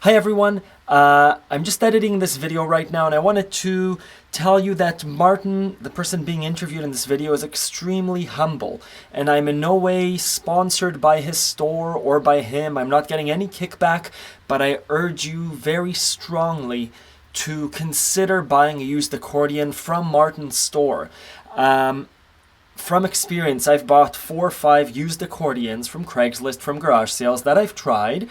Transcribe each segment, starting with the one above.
Hi everyone, I'm just editing this video right now and I wanted to tell you that Martin, the person being interviewed in this video, is extremely humble and I'm in no way sponsored by his store or by him. I'm not getting any kickback, but I urge you very strongly to consider buying a used accordion from Martin's store. From experience, I've bought 4 or 5 used accordions from Craigslist, from garage sales that I've tried,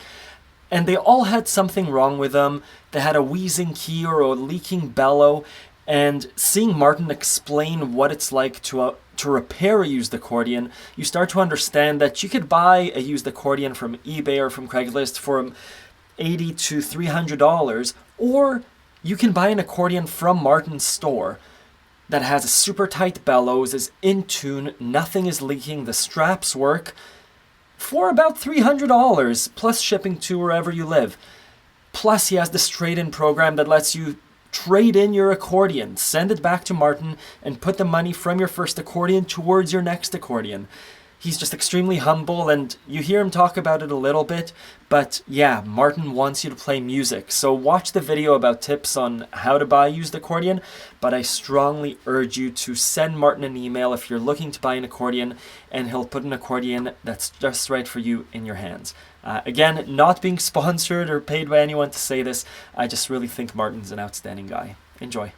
and they all had something wrong with them. They had a wheezing key or a leaking bellow, and seeing Martin explain what it's like to repair a used accordion, you start to understand that you could buy a used accordion from eBay or from Craigslist for $80 to $300, or you can buy an accordion from Martin's store that has a super tight bellows, is in tune, nothing is leaking, the straps work, for about $300 plus shipping to wherever you live. Plus he has this trade-in program that lets you trade in your accordion, send it back to Martin, and put the money from your first accordion towards your next accordion. He's just extremely humble, and you hear him talk about it a little bit, but yeah, Martin wants you to play music. So watch the video about tips on how to buy a used accordion, but I strongly urge you to send Martin an email if you're looking to buy an accordion, and he'll put an accordion that's just right for you in your hands. Again, not being sponsored or paid by anyone to say this, I just really think Martin's an outstanding guy. Enjoy.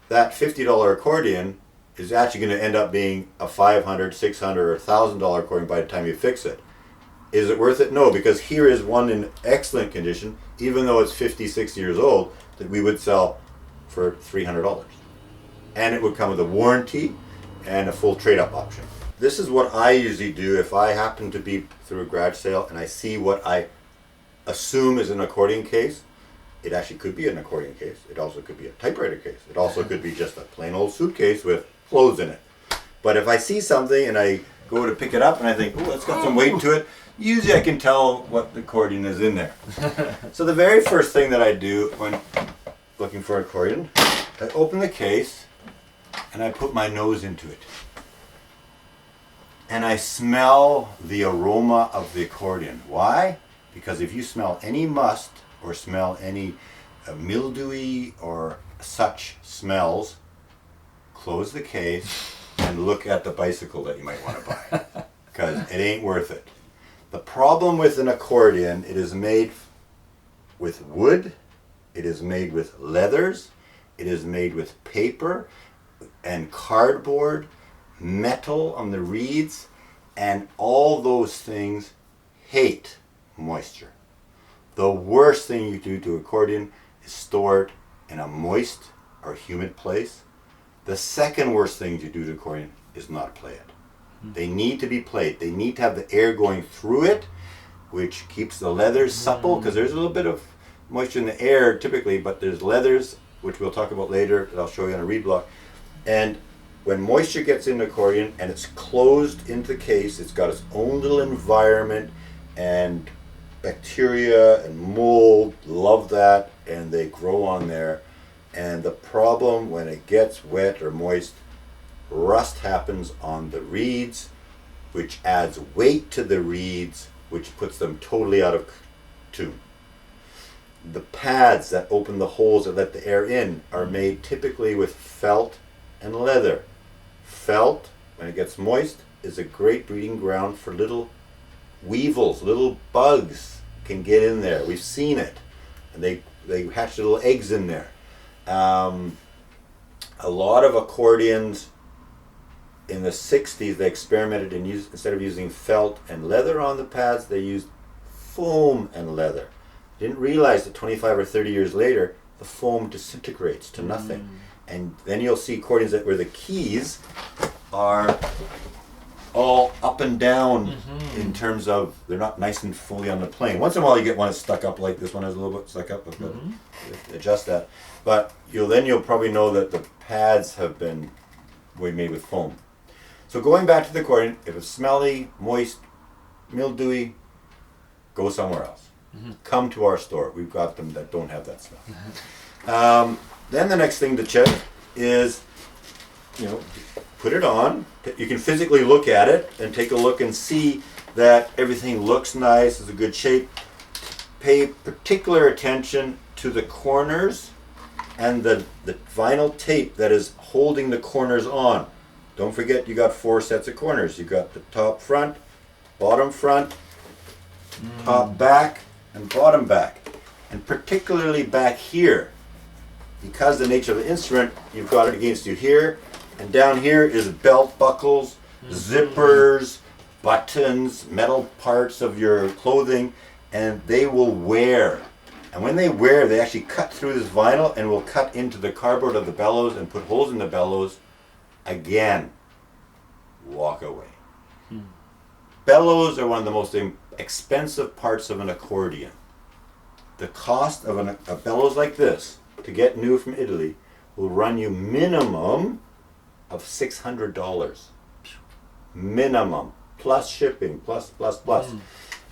That $50 accordion is actually going to end up being a $500, $600, or $1,000 accordion by the time you fix it. Is it worth it? No, because here is one in excellent condition, even though it's 50, 60 years old, that we would sell for $300. And it would come with a warranty and a full trade-up option. This is what I usually do if I happen to be through a garage sale and I see what I assume is an accordion case. It actually could be an accordion case. It also could be a typewriter case. It also could be just a plain old suitcase with clothes in it. But if I see something and I go to pick it up and I think, oh, it's got some weight to it, usually I can tell what the accordion is in there. So the very first thing that I do when looking for an accordion, I open the case and I put my nose into it. And I smell the aroma of the accordion. Why? Because if you smell any must or smell any mildewy or such smells, close the case and look at the bicycle that you might want to buy, because it ain't worth it. The problem with an accordion, it is made with wood, it is made with leathers, it is made with paper and cardboard, metal on the reeds, and all those things hate moisture. The worst thing you do to accordion is store it in a moist or humid place. The second worst thing to do to accordion is not play it. They need to be played. They need to have the air going through it, which keeps the leathers supple, because there's a little bit of moisture in the air typically, but there's leathers, which we'll talk about later, that I'll show you on a reed block. And when moisture gets in the accordion and it's closed into the case, it's got its own little environment, and bacteria and mold love that, and they grow on there. And the problem when it gets wet or moist, rust happens on the reeds, which adds weight to the reeds, which puts them totally out of tune. The pads that open the holes that let the air in are made typically with felt and leather. Felt, when it gets moist, is a great breeding ground for little weevils, little bugs can get in there. We've seen it. And they hatch little eggs in there. A lot of accordions in the 60s, they experimented and used, instead of using felt and leather on the pads, they used foam and leather. Didn't realize that 25 or 30 years later, the foam disintegrates to nothing. And then you'll see accordions where the keys are all up and down in terms of they're not nice and fully on the plane. Once in a while you get one that's stuck up, like this one has a little bit stuck up. Adjust that. But you'll probably know that the pads have been made with foam. So going back to the accordion, if it's smelly, moist, mildewy, go somewhere else. Come to our store. We've got them that don't have that smell. Then the next thing to check is, put it on. You can physically look at it and take a look and see that everything looks nice, is a good shape. pay particular attention to the corners and the vinyl tape that is holding the corners on. Don't forget you got 4 sets of corners. You got the top front, bottom front, top back, and bottom back. And particularly back here, because the nature of the instrument, you've got it against you here, and down here is belt buckles, zippers, buttons, metal parts of your clothing, and they will wear. And when they wear, they actually cut through this vinyl and will cut into the cardboard of the bellows and put holes in the bellows. Again, walk away. Bellows are one of the most expensive parts of an accordion. The cost of a bellows like this, to get new from Italy, will run you minimum of $600. Minimum. Plus shipping, plus.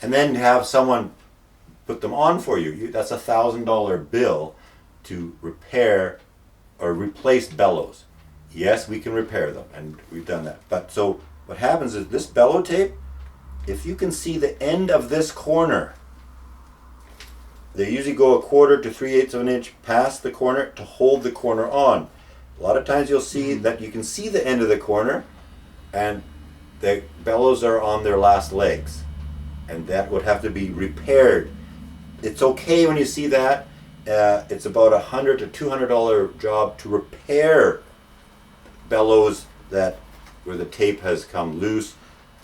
And then have someone put them on for you. That's a $1,000 bill to repair or replace bellows. Yes, we can repair them, and we've done that. But so what happens is this bellow tape, if you can see the end of this corner, they usually go 1/4 to 3/8 of an inch past the corner to hold the corner on. A lot of times you'll see that you can see the end of the corner, and the bellows are on their last legs, and that would have to be repaired. It's okay when you see that. It's about $100 to $200 job to repair bellows where the tape has come loose,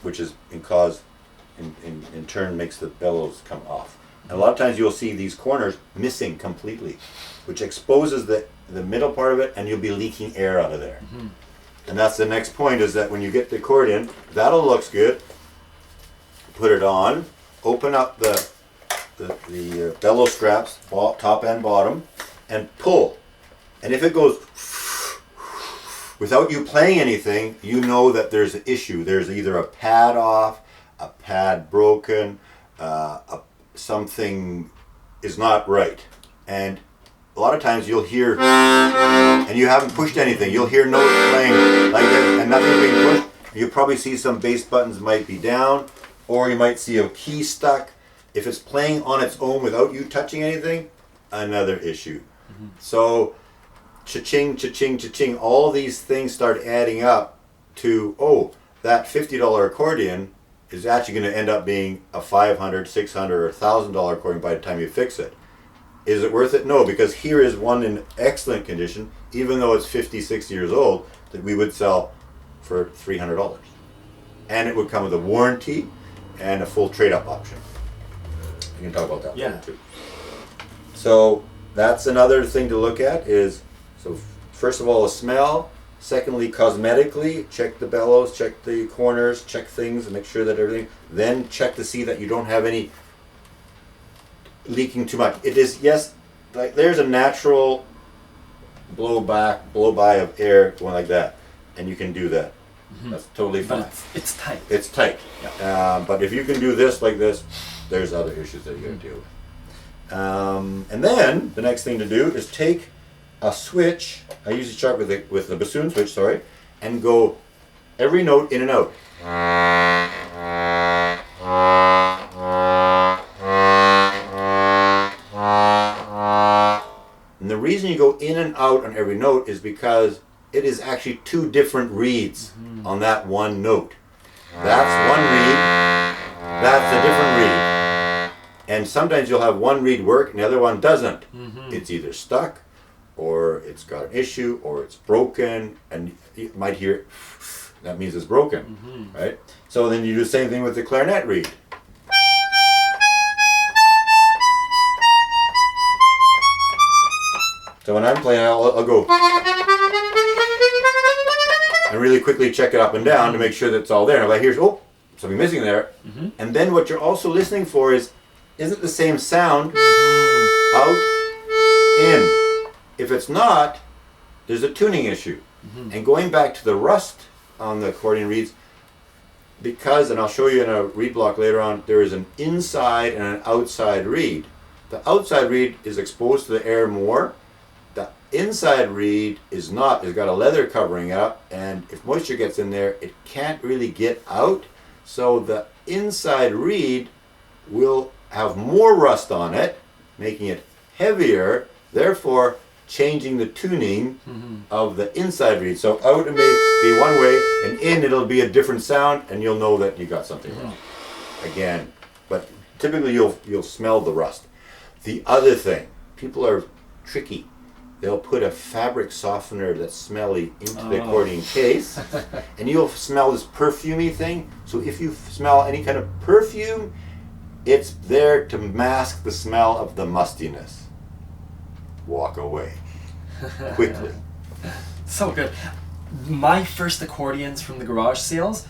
which is in turn makes the bellows come off. And a lot of times you'll see these corners missing completely, which exposes the middle part of it, and you'll be leaking air out of there. And that's the next point, is that when you get the accordion, that all looks good. Put it on, open up the bellow straps, top and bottom, and pull. And if it goes without you playing anything, you know that there's an issue. There's either a pad off, a pad broken, something is not right. And a lot of times you'll hear, and you haven't pushed anything, you'll hear notes playing like this and nothing being pushed. You'll probably see some bass buttons might be down, or you might see a key stuck. If it's playing on its own without you touching anything, another issue. So cha-ching, cha-ching, cha-ching, all these things start adding up to, oh, that $50 accordion is actually going to end up being a $500, $600, or $1,000 accordion by the time you fix it. Is it worth it? No, because here is one in excellent condition, even though it's 50, 60 years old, that we would sell for $300. And it would come with a warranty and a full trade-up option. You can talk about that later too. So that's another thing to look at is, so first of all, the smell. Secondly, cosmetically, check the bellows, check the corners, check things and make sure that everything, then check to see that you don't have any leaking too much. It is, yes, like there's a natural blow by of air going like that, and you can do that. That's totally fine. But it's tight. It's tight. Yeah. But if you can do this like this, there's other issues that you got to deal with. And then the next thing to do is take a switch. I usually start with the bassoon switch, and go every note in and out. And the reason you go in and out on every note is because it is actually 2 different reeds on that one note. That's one reed, that's a different reed. And sometimes you'll have one reed work and the other one doesn't. It's either stuck, or it's got an issue, or it's broken, and you might hear it, that means it's broken, right? So then you do the same thing with the clarinet reed. So when I'm playing, I'll go and really quickly check it up and down to make sure that it's all there. And if I hear, oh, something missing there. And then what you're also listening for is it the same sound out, in? If it's not, there's a tuning issue. And going back to the rust on the accordion reeds, because, and I'll show you in a reed block later on, there is an inside and an outside reed. The outside reed is exposed to the air more. The inside reed is not. It's got a leather covering up, and if moisture gets in there, it can't really get out. So the inside reed will have more rust on it, making it heavier, therefore changing the tuning of the inside reed. So out it may be one way, and in it'll be a different sound, and you'll know that you got something wrong. Again, but typically you'll smell the rust. The other thing, people are tricky. They'll put a fabric softener that's smelly into the accordion case, and you'll smell this perfumey thing. So if you smell any kind of perfume, it's there to mask the smell of the mustiness. Walk away quickly. So good. My first accordions from the garage sales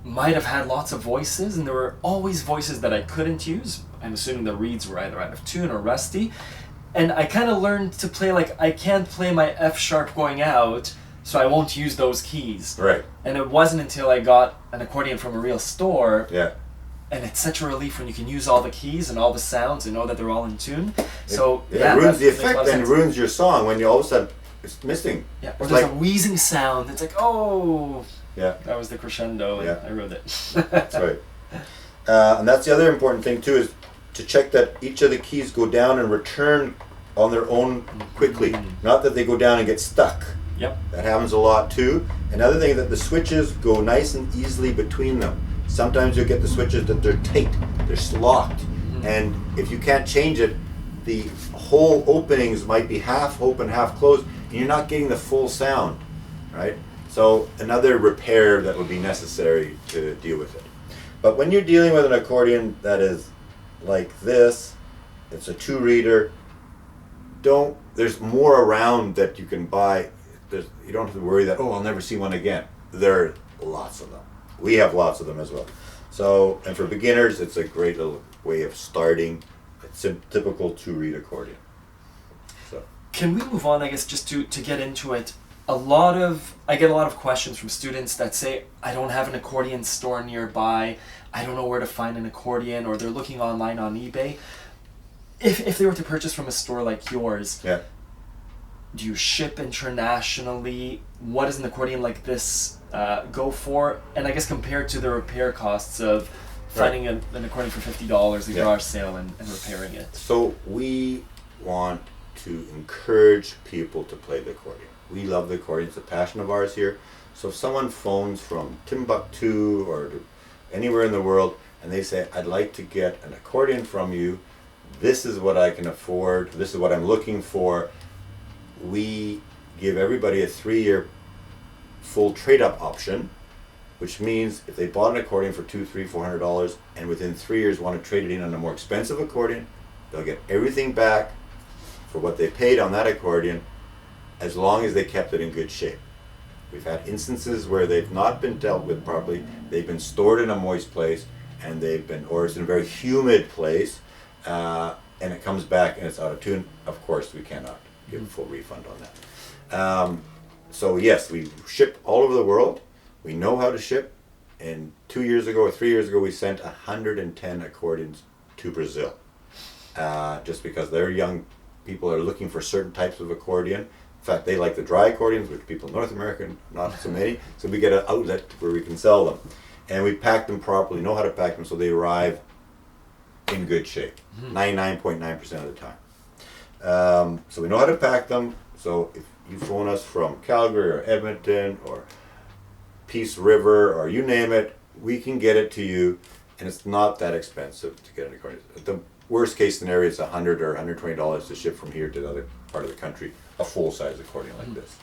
might have had lots of voices, and there were always voices that I couldn't use. I'm assuming the reeds were either out of tune or rusty. And I kind of learned to play like, I can't play my F sharp going out, so I won't use those keys. Right. And it wasn't until I got an accordion from a real store, Yeah. and it's such a relief when you can use all the keys and all the sounds and know that they're all in tune. It ruins the effect and ruins your song when you all of a sudden it's missing. Yeah, or It's there's like, a wheezing sound. It's like, oh, yeah, that was the crescendo, and I wrote it. that's right. And that's the other important thing too, is to check that each of the keys go down and return on their own quickly. Not that they go down and get stuck. Yep. That happens a lot too. Another thing, that the switches go nice and easily between them. Sometimes you'll get the switches that they're tight, they're locked, and if you can't change it, the whole openings might be half open, half closed, and you're not getting the full sound, right? So another repair that would be necessary to deal with it. But when you're dealing with an accordion that is like this, it's a 2-reader, there's more around that you can buy. You don't have to worry that, I'll never see one again. There are lots of them. We have lots of them as well. So, and for beginners, it's a great little way of starting a typical 2-reed accordion. So, can we move on, I guess, just to get into it? I get a lot of questions from students that say, I don't have an accordion store nearby, I don't know where to find an accordion, or they're looking online on eBay. If they were to purchase from a store like yours, yeah. Do you ship internationally? What does an accordion like this go for? And I guess compared to the repair costs of finding an accordion for $50 at a garage sale and repairing it. So we want to encourage people to play the accordion. We love the accordion. It's a passion of ours here. So if someone phones from Timbuktu or anywhere in the world and they say, I'd like to get an accordion from you, this is what I can afford, this is what I'm looking for, we give everybody a 3-year full trade-up option, which means if they bought an accordion for $200, $300, $400 and within 3 years want to trade it in on a more expensive accordion, they'll get everything back for what they paid on that accordion, as long as they kept it in good shape. We've had instances where they've not been dealt with properly, they've been stored in a moist place, and or it's in a very humid place, and it comes back and it's out of tune. Of course, we cannot give a full refund on that. So yes, we ship all over the world. We know how to ship. And 2 years ago or 3 years ago, we sent 110 accordions to Brazil, just because their young people are looking for certain types of accordion. In fact, they like the dry accordions, which people in North America, not so many. So we get an outlet where we can sell them. And we pack them properly, know how to pack them so they arrive in good shape, 99.9% of the time. So we know how to pack them. So if you phone us from Calgary or Edmonton or Peace River or you name it, we can get it to you, and it's not that expensive to get an accordion. The worst case scenario is $100 or $120 to ship from here to the other part of the country, a full-size accordion like this.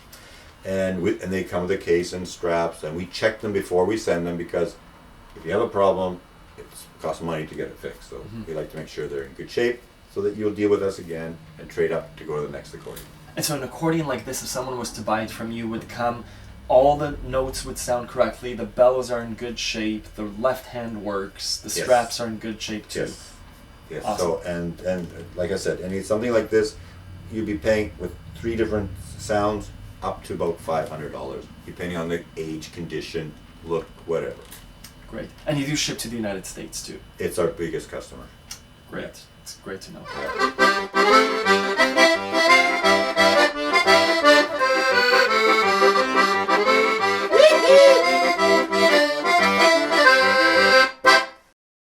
And they come with a case and straps, and we check them before we send them, because if you have a problem, it costs money to get it fixed. So we like to make sure they're in good shape so that you'll deal with us again and trade up to go to the next accordion. And so an accordion like this, if someone was to buy it from you, would come, all the notes would sound correctly, the bellows are in good shape, the left hand works, the straps are in good shape too. Yes. Awesome. So and like I said, something like this, you'd be paying with 3 different sounds up to about $500, depending on the age, condition, look, whatever. Great. And you do ship to the United States too? It's our biggest customer. Great. It's great to know.